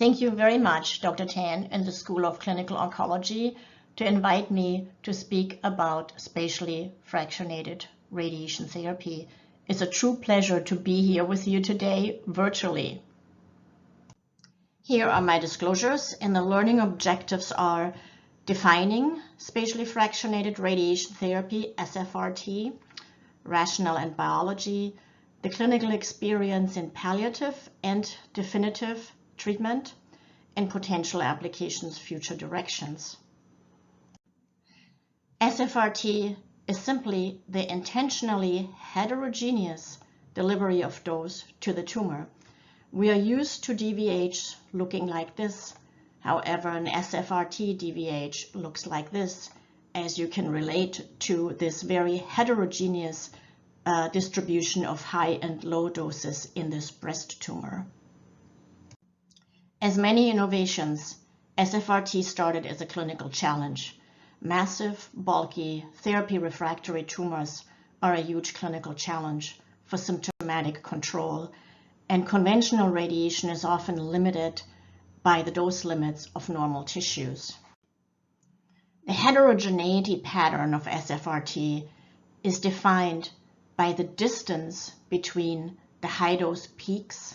Thank you very much, Dr. Tan and the School of Clinical Oncology, to invite me to speak about spatially fractionated radiation therapy. It's a true pleasure to be here with you today virtually. Here are my disclosures, and the learning objectives are defining spatially fractionated radiation therapy, SFRT, rationale and biology, the clinical experience in palliative and definitive treatment, and potential applications, future directions. SFRT is simply the intentionally heterogeneous delivery of dose to the tumor. We are used to DVH looking like this. However, an SFRT DVH looks like this, as you can relate to this very heterogeneous distribution of high and low doses in this breast tumor. As many innovations, SFRT started as a clinical challenge. Massive, bulky, therapy-refractory tumors are a huge clinical challenge for symptomatic control, and conventional radiation is often limited by the dose limits of normal tissues. The heterogeneity pattern of SFRT is defined by the distance between the high-dose peaks.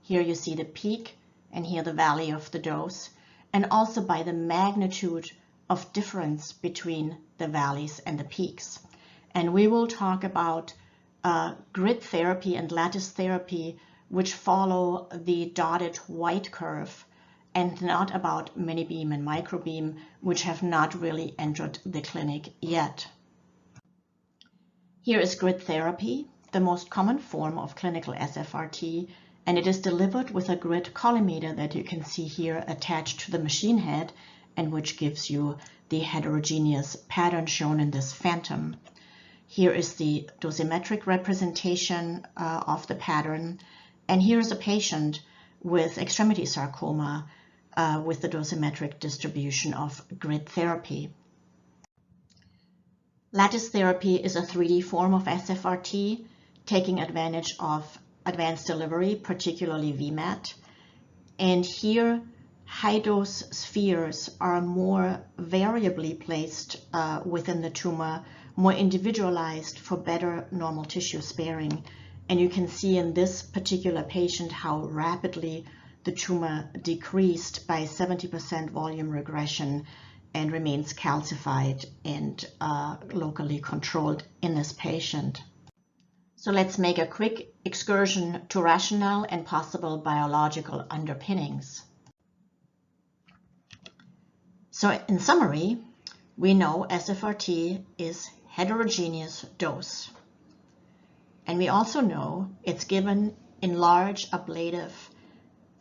Here you see the peak, and here the valley of the dose, and also by the magnitude of difference between the valleys and the peaks. And we will talk about grid therapy and lattice therapy, which follow the dotted white curve, and not about mini-beam and microbeam, which have not really entered the clinic yet. Here is grid therapy, the most common form of clinical SFRT, and it is delivered with a grid collimator that you can see here attached to the machine head, and which gives you the heterogeneous pattern shown in this phantom. Here is the dosimetric representation of the pattern, and here is a patient with extremity sarcoma with the dosimetric distribution of grid therapy. Lattice therapy is a 3D form of SFRT, taking advantage of advanced delivery, particularly VMAT. And here, high-dose spheres are more variably placed within the tumor, more individualized for better normal tissue sparing. And you can see in this particular patient how rapidly the tumor decreased by 70% volume regression and remains calcified and locally controlled in this patient. So let's make a quick excursion to rationale and possible biological underpinnings. So in summary, we know SFRT is heterogeneous dose. And we also know it's given in large ablative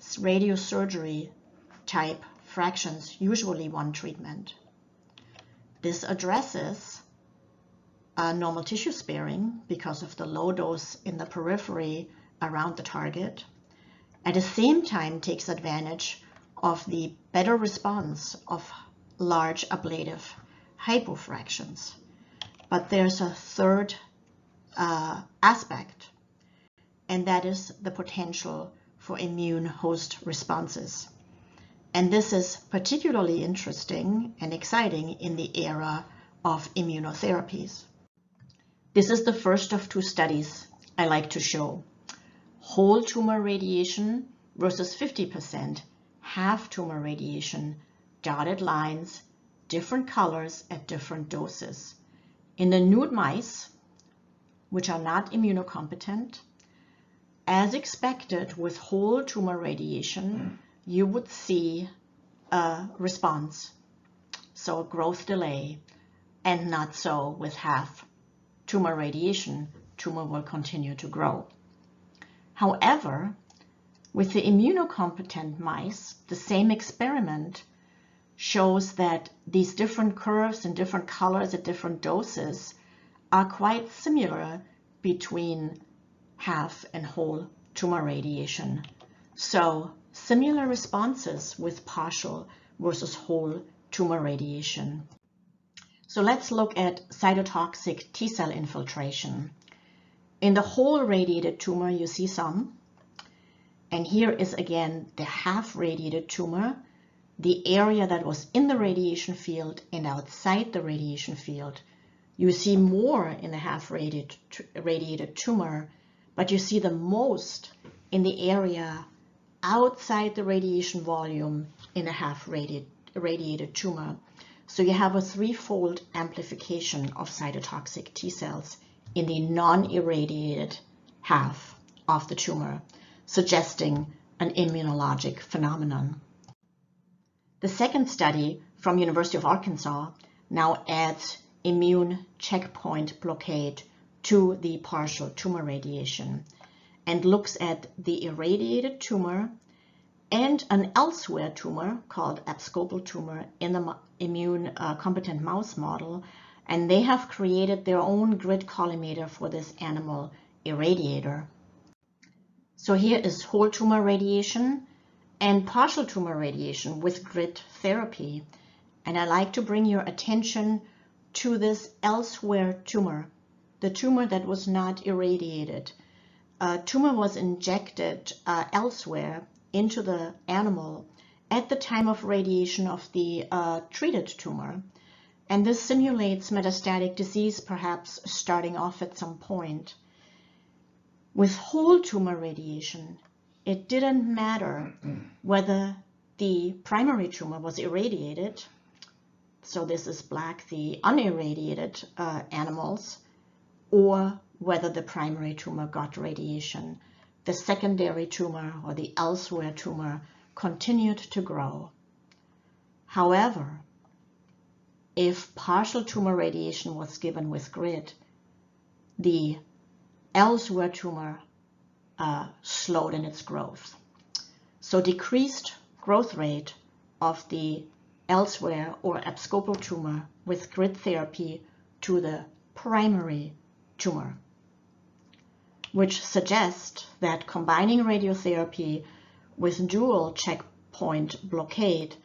radiosurgery type fractions, usually one treatment. This addresses normal tissue sparing because of the low dose in the periphery around the target. At the same time, takes advantage of the better response of large ablative hypofractions. But there's a third aspect, and that is the potential for immune host responses. And this is particularly interesting and exciting in the era of immunotherapies. This is the first of two studies I like to show. Whole tumor radiation versus 50% half tumor radiation, dotted lines, different colors at different doses. In the nude mice, which are not immunocompetent, as expected with whole tumor radiation, you would see a response, so a growth delay, and not so with half tumor radiation. Tumor will continue to grow. However, with the immunocompetent mice, the same experiment shows that these different curves and different colors at different doses are quite similar between half and whole tumor radiation. So similar responses with partial versus whole tumor radiation. So let's look at cytotoxic T-cell infiltration. In the whole radiated tumor, you see some, And here is again the half-radiated tumor, the area that was in the radiation field and outside the radiation field. You see more in the half-radiated tumor, but you see the most in the area outside the radiation volume in a half-radiated tumor. So you have a threefold amplification of cytotoxic T cells in the non-irradiated half of the tumor, suggesting an immunologic phenomenon. The second study from University of Arkansas now adds immune checkpoint blockade to the partial tumor radiation and looks at the irradiated tumor and an elsewhere tumor called abscopal tumor in the immune competent mouse model, and they have created their own grid collimator for this animal irradiator. So here is whole tumor radiation and partial tumor radiation with grid therapy. And I like to bring your attention to this elsewhere tumor, the tumor that was not irradiated. A tumor was injected elsewhere into the animal at the time of radiation of the treated tumor. And this simulates metastatic disease, perhaps starting off at some point. With whole tumor radiation, it didn't matter whether the primary tumor was irradiated, so this is black, the unirradiated animals, or whether the primary tumor got radiation. The secondary tumor or the elsewhere tumor continued to grow. However, if partial tumor radiation was given with grid, the elsewhere tumor slowed in its growth. So decreased growth rate of the elsewhere or abscopal tumor with grid therapy to the primary tumor, which suggests that combining radiotherapy with dual checkpoint blockade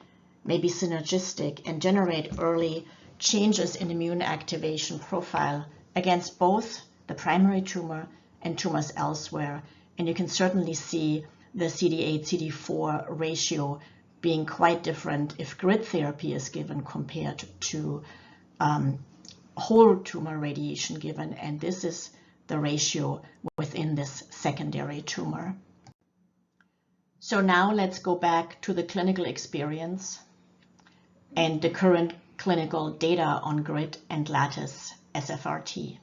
may be synergistic and generate early changes in immune activation profile against both the primary tumor and tumors elsewhere. And you can certainly see the CD8-CD4 ratio being quite different if grid therapy is given compared to whole tumor radiation given, and this is the ratio within this secondary tumor. So now let's go back to the clinical experience and the current clinical data on grid and lattice SFRT.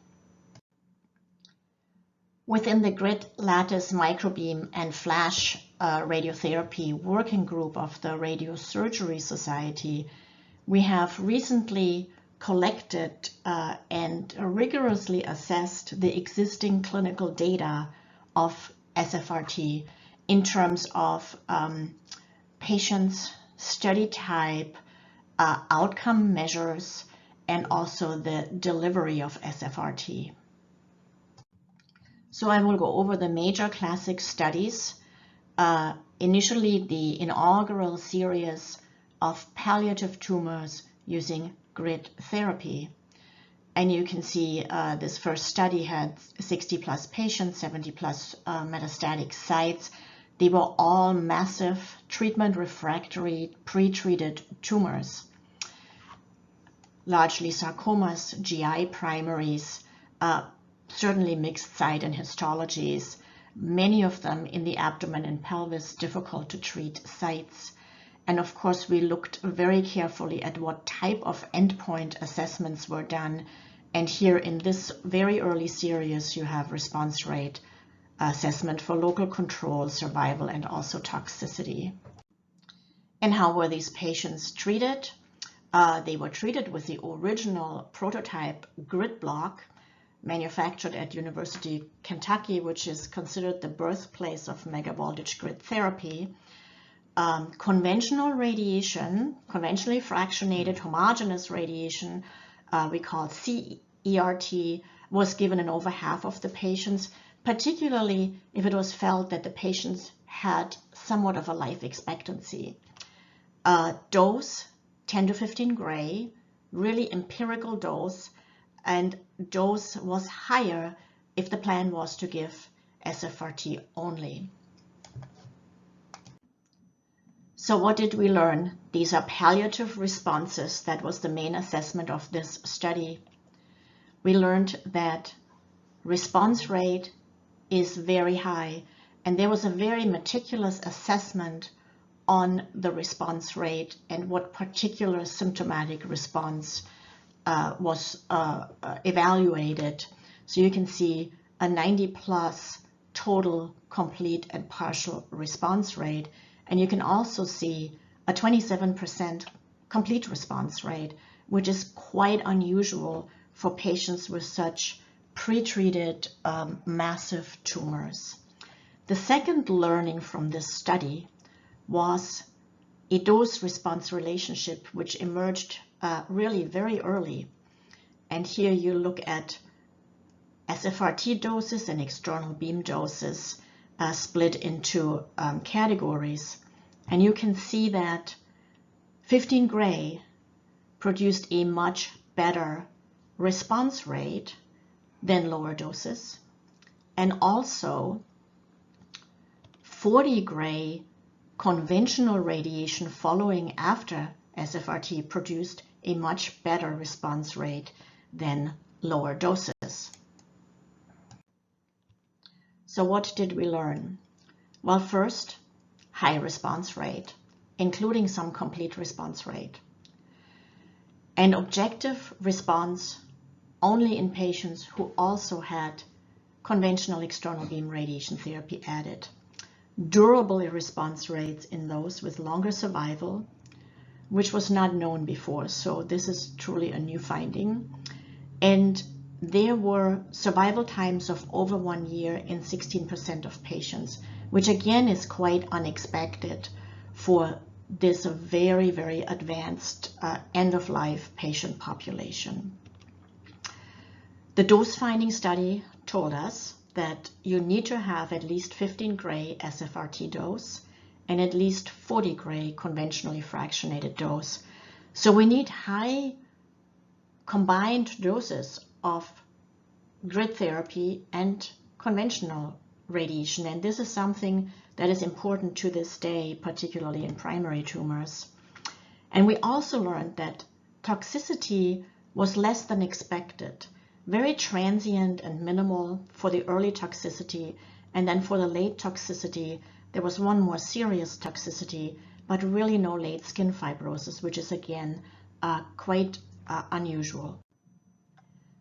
Within the grid, lattice, microbeam, and flash radiotherapy working group of the Radiosurgery Society, we have recently collected and rigorously assessed the existing clinical data of SFRT in terms of patients, study type, outcome measures, and also the delivery of SFRT. So I will go over the major classic studies. Initially, the inaugural series of palliative tumors using grid therapy. And you can see this first study had 60 plus patients, 70 plus metastatic sites. They were all massive treatment refractory pre-treated tumors, largely sarcomas, GI primaries, certainly mixed site and histologies, many of them in the abdomen and pelvis, difficult to treat sites. And of course, we looked very carefully at what type of endpoint assessments were done. And here in this very early series, you have response rate assessment for local control, survival, and also toxicity. And how were these patients treated? They were treated with the original prototype grid block manufactured at University of Kentucky, which is considered the birthplace of megavoltage grid therapy. Conventional radiation, conventionally fractionated homogeneous radiation, we call CERT, was given in over half of the patients, particularly if it was felt that the patients had somewhat of a life expectancy. Dose 10 to 15 gray, really empirical dose, and dose was higher if the plan was to give SFRT only. So what did we learn? These are palliative responses. That was the main assessment of this study. We learned that response rate is very high, and there was a very meticulous assessment on the response rate and what particular symptomatic response was evaluated. So you can see a 90+ total complete and partial response rate, and you can also see a 27% complete response rate, which is quite unusual for patients with such pretreated massive tumors. The second learning from this study was a dose-response relationship which emerged really very early. And here you look at SFRT doses and external beam doses split into categories. And you can see that 15 gray produced a much better response rate than lower doses. And also 40 gray conventional radiation following after SFRT produced a much better response rate than lower doses. So what did we learn? Well, first, high response rate, including some complete response rate. And objective response only in patients who also had conventional external beam radiation therapy added. Durable response rates in those with longer survival, which was not known before. So this is truly a new finding. And there were survival times of over 1 year in 16% of patients, which again is quite unexpected for this very, very advanced end-of-life patient population. The dose-finding study told us that you need to have at least 15 gray SFRT dose and at least 40 gray conventionally fractionated dose. So we need high combined doses of grid therapy and conventional radiation. And this is something that is important to this day, particularly in primary tumors. And we also learned that toxicity was less than expected, very transient and minimal for the early toxicity. And then for the late toxicity, there was one more serious toxicity, but really no late skin fibrosis, which is again quite unusual.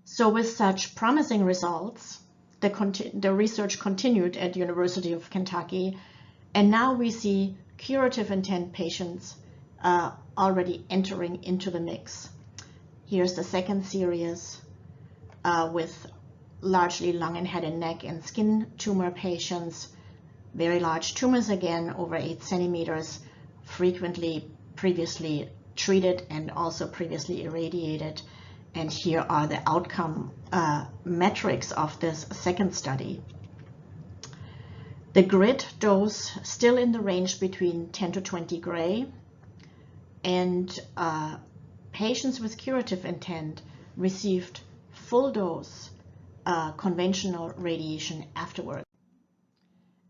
So with such promising results, the research continued at University of Kentucky, and now we see curative intent patients already entering into the mix. Here's the second series with largely lung and head and neck and skin tumor patients, very large tumors again, over 8 centimeters, frequently previously treated and also previously irradiated. And here are the outcome metrics of this second study. The grid dose still in the range between 10 to 20 gray, and patients with curative intent received full dose conventional radiation afterward.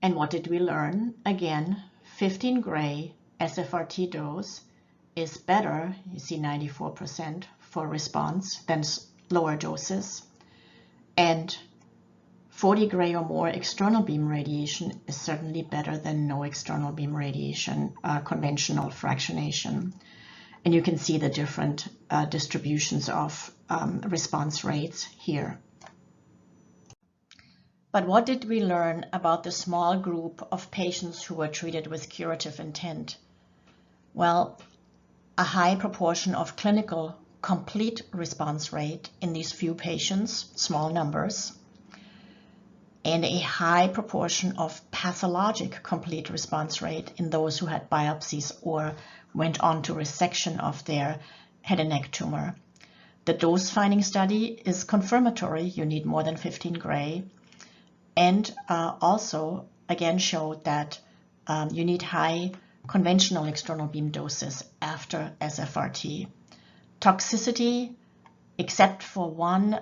And what did we learn? Again, 15 gray SFRT dose is better, you see 94% for response, than lower doses. And 40 gray or more external beam radiation is certainly better than no external beam radiation, conventional fractionation. And you can see the different distributions of response rates here. But what did we learn about the small group of patients who were treated with curative intent? Well, a high proportion of clinical complete response rate in these few patients, small numbers, and a high proportion of pathologic complete response rate in those who had biopsies or went on to resection of their head and neck tumor. The dose finding study is confirmatory. You need more than 15 gray, and also again showed that you need high conventional external beam doses after SFRT. Toxicity, except for one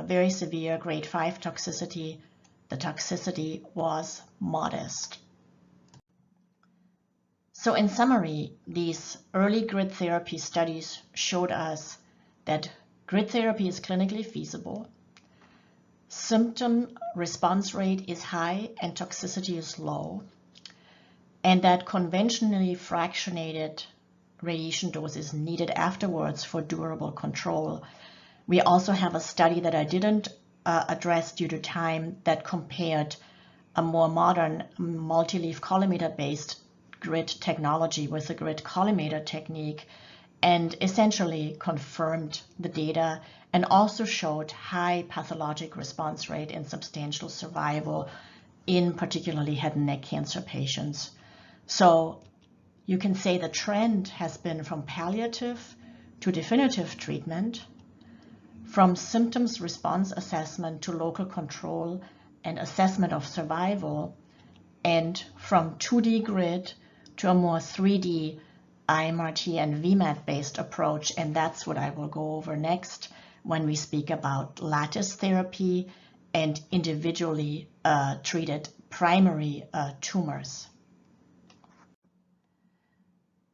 very severe grade 5 toxicity, the toxicity was modest. So in summary, these early grid therapy studies showed us that grid therapy is clinically feasible, symptom response rate is high and toxicity is low, and that conventionally fractionated radiation dose is needed afterwards for durable control. We also have a study that I didn't address due to time that compared a more modern multi-leaf collimator-based grid technology with the grid collimator technique, and essentially confirmed the data and also showed high pathologic response rate and substantial survival in particularly head and neck cancer patients. So you can say the trend has been from palliative to definitive treatment, from symptoms response assessment to local control and assessment of survival, and from 2D grid to a more 3D IMRT and VMAT-based approach, and that's what I will go over next when we speak about lattice therapy and individually treated primary tumors.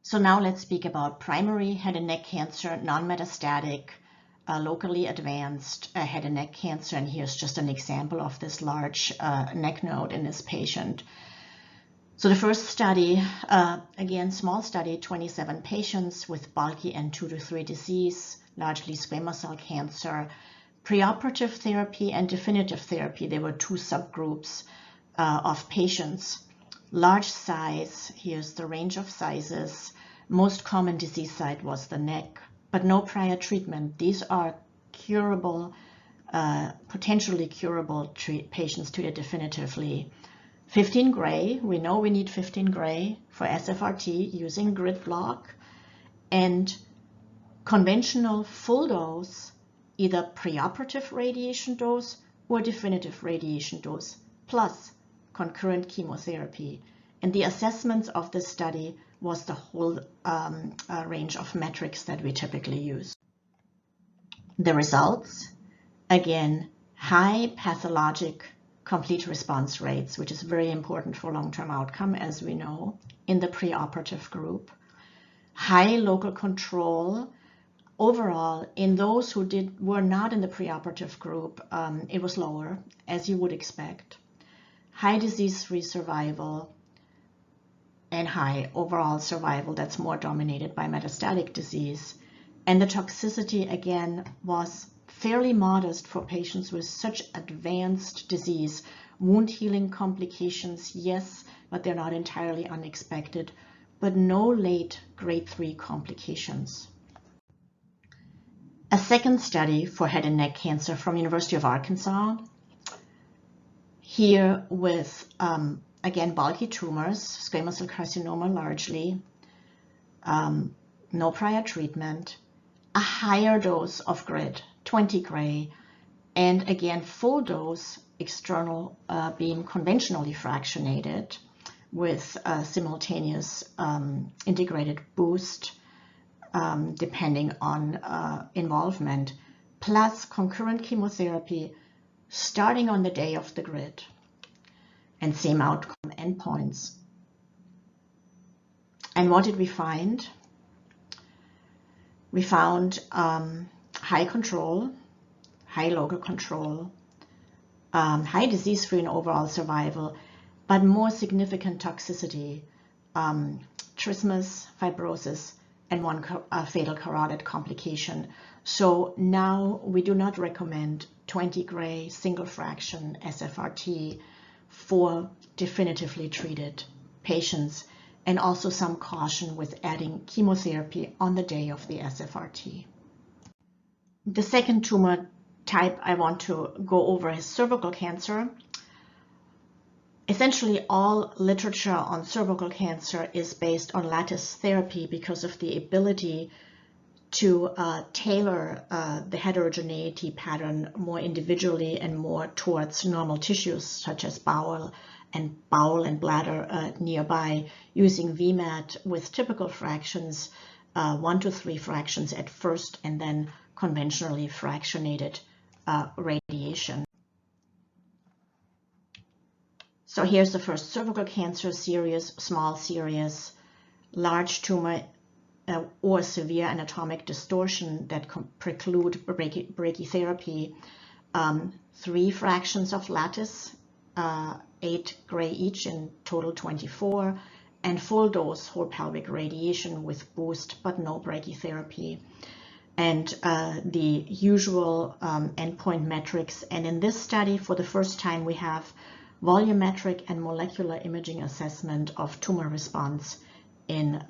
So now let's speak about primary head and neck cancer, non-metastatic, locally advanced head and neck cancer, and here's just an example of this large neck node in this patient. So the first study, again, small study, 27 patients with bulky N2 to 3 disease, largely squamous cell cancer, preoperative therapy and definitive therapy. There were two subgroups of patients. Large size, here's the range of sizes. Most common disease site was the neck, but no prior treatment. These are curable, potentially curable patients treated definitively. 15 gray, we know we need 15 gray for SFRT using grid block, and conventional full dose, either preoperative radiation dose or definitive radiation dose, plus concurrent chemotherapy. And the assessments of this study was the whole range of metrics that we typically use. The results, again, high pathologic complete response rates, which is very important for long-term outcome, as we know, in the preoperative group. High local control. Overall, in those who were not in the preoperative group, it was lower, as you would expect. High disease-free survival and high overall survival that's more dominated by metastatic disease. And the toxicity, again, was fairly modest for patients with such advanced disease. Wound healing complications, yes, but they're not entirely unexpected, but no late grade 3 complications. A second study for head and neck cancer from University of Arkansas, here with, again, bulky tumors, squamous cell carcinoma largely, no prior treatment, a higher dose of grid, 20 gray, and again, full dose external being conventionally fractionated with simultaneous integrated boost depending on involvement, plus concurrent chemotherapy starting on the day of the grid, and same outcome endpoints. And what did we find? We found high control, high local control, high disease-free and overall survival, but more significant toxicity, trismus, fibrosis, and one fatal carotid complication. So now we do not recommend 20 gray single fraction SFRT for definitively treated patients, and also some caution with adding chemotherapy on the day of the SFRT. The second tumor type I want to go over is cervical cancer. Essentially, all literature on cervical cancer is based on lattice therapy because of the ability to tailor the heterogeneity pattern more individually and more towards normal tissues such as bowel and bladder nearby, using VMAT with typical fractions, 1 to 3 fractions at first, and then conventionally fractionated radiation. So here's the first cervical cancer series, small series, large tumor or severe anatomic distortion that preclude brachytherapy, 3 fractions of lattice, 8 gray each, in total 24, and full dose whole pelvic radiation with boost but no brachytherapy. And the usual endpoint metrics. And in this study, for the first time, we have volumetric and molecular imaging assessment of tumor response in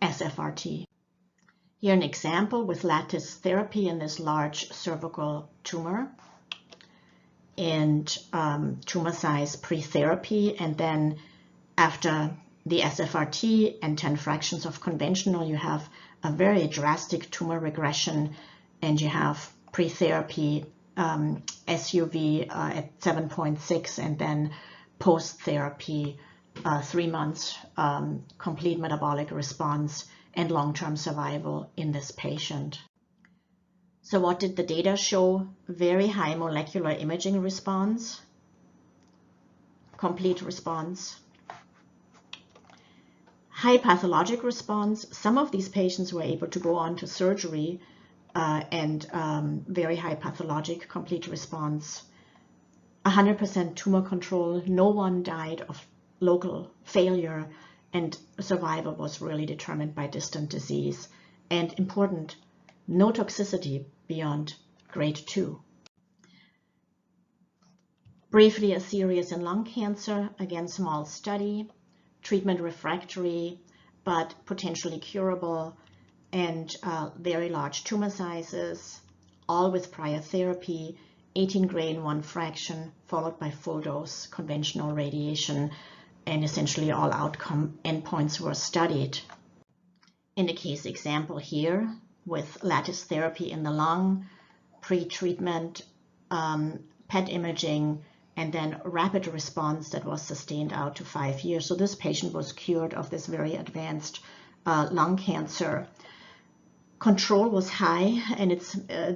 SFRT. Here an example with lattice therapy in this large cervical tumor, and tumor size pre-therapy, and then after the SFRT and 10 fractions of conventional, you have a very drastic tumor regression, and you have pre-therapy SUV at 7.6, and then post-therapy 3 months complete metabolic response and long-term survival in this patient. So what did the data show? Very high molecular imaging response, complete response, high pathologic response. Some of these patients were able to go on to surgery, and very high pathologic complete response, 100% tumor control, no one died of local failure, and survival was really determined by distant disease. And important, no toxicity beyond grade 2. Briefly, a series in lung cancer, again small study, treatment refractory but potentially curable, and very large tumor sizes, all with prior therapy, 18 gray in 1 fraction, followed by full dose conventional radiation, and essentially all outcome endpoints were studied. In the case example here, with lattice therapy in the lung, pre-treatment, PET imaging, and then rapid response that was sustained out to 5 years. So this patient was cured of this very advanced lung cancer. Control was high, and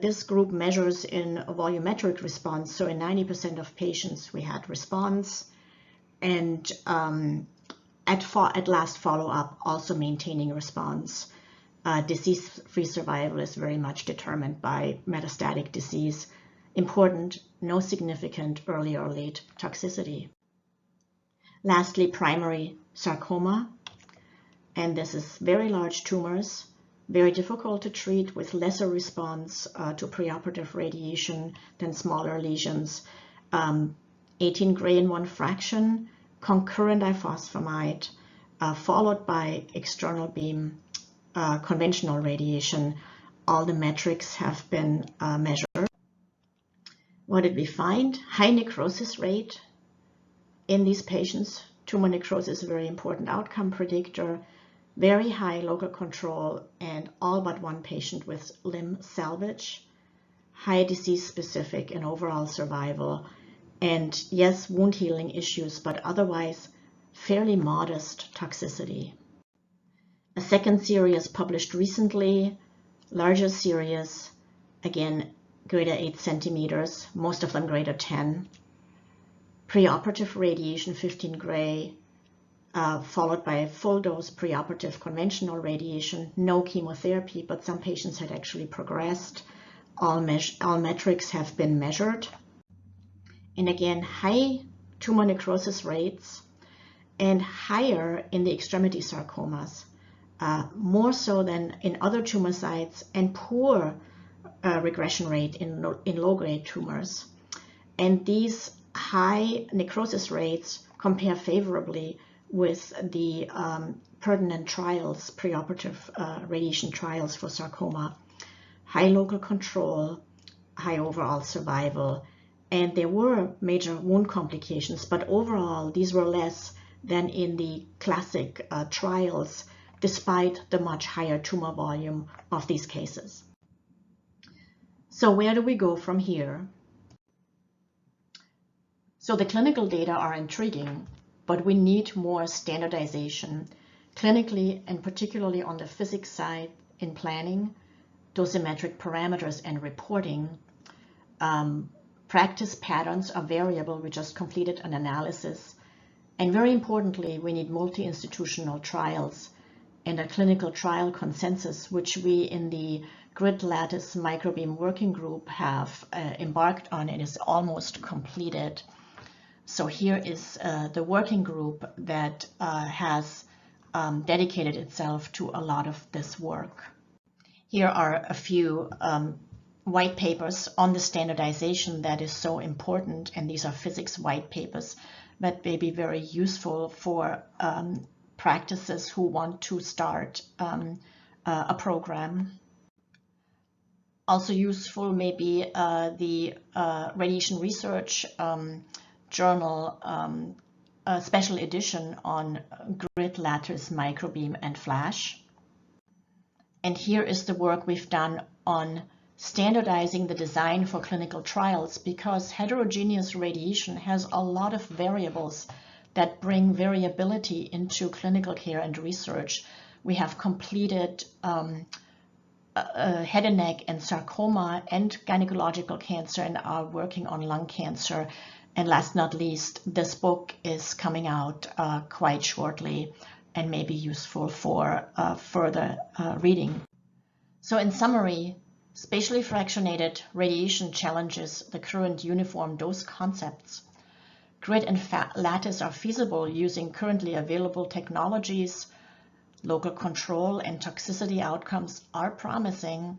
this group measures in a volumetric response. So in 90% of patients, we had response, and at last follow-up, also maintaining response. Disease-free survival is very much determined by metastatic disease. Important, no significant early or late toxicity. Lastly, primary sarcoma, and this is very large tumors, very difficult to treat, with lesser response to preoperative radiation than smaller lesions. 18 gray in 1 fraction, concurrent ifosfamide, followed by external beam conventional radiation. All the metrics have been measured. What did we find? High necrosis rate in these patients. Tumor necrosis is a very important outcome predictor. Very high local control, and all but 1 patient with limb salvage. High disease-specific and overall survival. And yes, wound healing issues, but otherwise fairly modest toxicity. A second series published recently, larger series, again, greater 8 centimeters, most of them greater 10. Preoperative radiation, 15 gray, followed by full dose preoperative conventional radiation, no chemotherapy, but some patients had actually progressed. All metrics have been measured. And again, high tumor necrosis rates, and higher in the extremity sarcomas, more so than in other tumor sites, and poor regression rate in low-grade tumors. And these high necrosis rates compare favorably with the pertinent trials, preoperative radiation trials for sarcoma. High local control, high overall survival, and there were major wound complications, but overall these were less than in the classic trials, despite the much higher tumor volume of these cases. So where do we go from here? So the clinical data are intriguing, but we need more standardization clinically, and particularly on the physics side in planning, dosimetric parameters and reporting. Practice patterns are variable. We just completed an analysis, And very importantly, we need multi-institutional trials and a clinical trial consensus, which we in the grid lattice microbeam working group have embarked on and is almost completed. So here is the working group that has dedicated itself to a lot of this work. Here are a few white papers on the standardization that is so important, and these are physics white papers that may be very useful for practices who want to start a program. Also useful may be the Radiation Research Journal special edition on grid lattice microbeam and flash. And here is the work we've done on standardizing the design for clinical trials, because heterogeneous radiation has a lot of variables that bring variability into clinical care and research. We have completed head and neck and sarcoma and gynecological cancer and are working on lung cancer. And last not least, this book is coming out quite shortly and may be useful for further reading. So in summary, spatially fractionated radiation challenges the current uniform dose concepts. Grid and lattice are feasible using currently available technologies. Local control and toxicity outcomes are promising,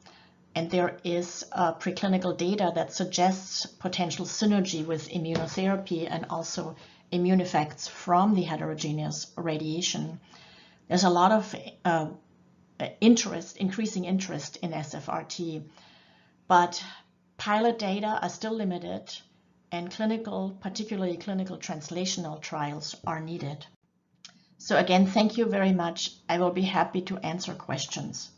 and there is preclinical data that suggests potential synergy with immunotherapy and also immune effects from the heterogeneous radiation. There's a lot of increasing interest in SFRT, but pilot data are still limited, and particularly clinical translational trials are needed. So again, thank you very much. I will be happy to answer questions.